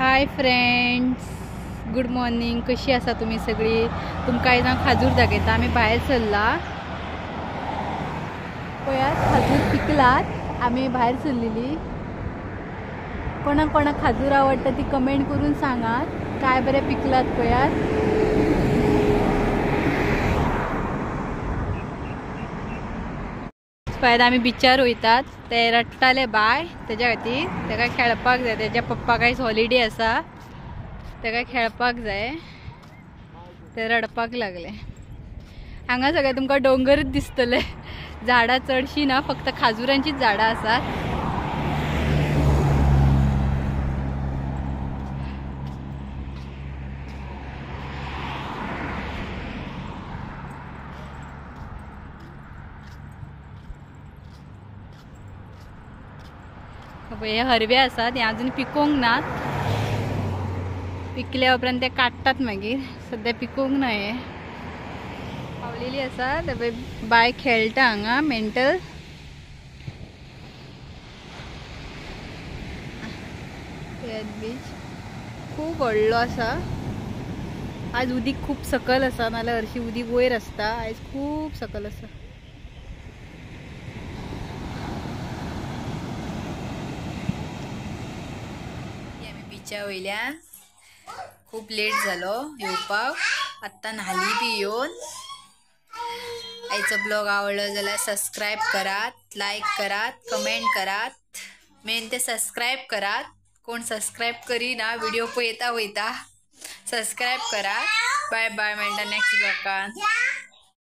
Hi friends, good morning. कशी आसा तुम्ही सगळी? तुमकां आयज हांव खाजूर दाखयता. आमी भायर सरला पळयात, खाजूर पिकलात. आमी भायर सरलेली. कोणाक कोणाक खाजूर आवडटा ती कमेंट करून सांगात. काय बरे पिकलात पळयात. पळयात आमी बिचार वयतात. ते रडटाले बाय तेज्या खातीर. तेका खेळपाक जाय. तेज्या पप्पाक आयज हॉलिडे आसा. तेका खेळपाक जाय. ते रडपाक लागले. हांगा सगळे तुमकां डोंगरच दिसतले. झाडां चडशी ना, फक्त खाजुरांचीच झाडां आसात. हे हरवे आसात. हे अजून पिकोवंक नात. पिकल्या उपरांत ते काडटात मागीर. सध्या पिकोवंक ना. हे पावलेली आसा. बाय खेळटा हांगा मेंटल. बीच खूप व्हडलो आसा. आज उदीक खूप सकल आसा, नाल्यार हरशी उदीक वयर आसता. आयज खूप सकल आसा. बीचा वयल्यान खूप लेट जालो येवपाक. आत्ता न्हाली बी येवन. आयचो ब्लॉग आवडलो जाल्यार सबस्क्राईब करात, लाईक करात, कमेंट करात. मेन ते सबस्क्राईब करात. कोण सबस्क्राईब करीना व्हिडिओ पळयता वयता. सबस्क्राईब करात. Bye bye. मेळटा नेक्स्ट ब्लॉगान.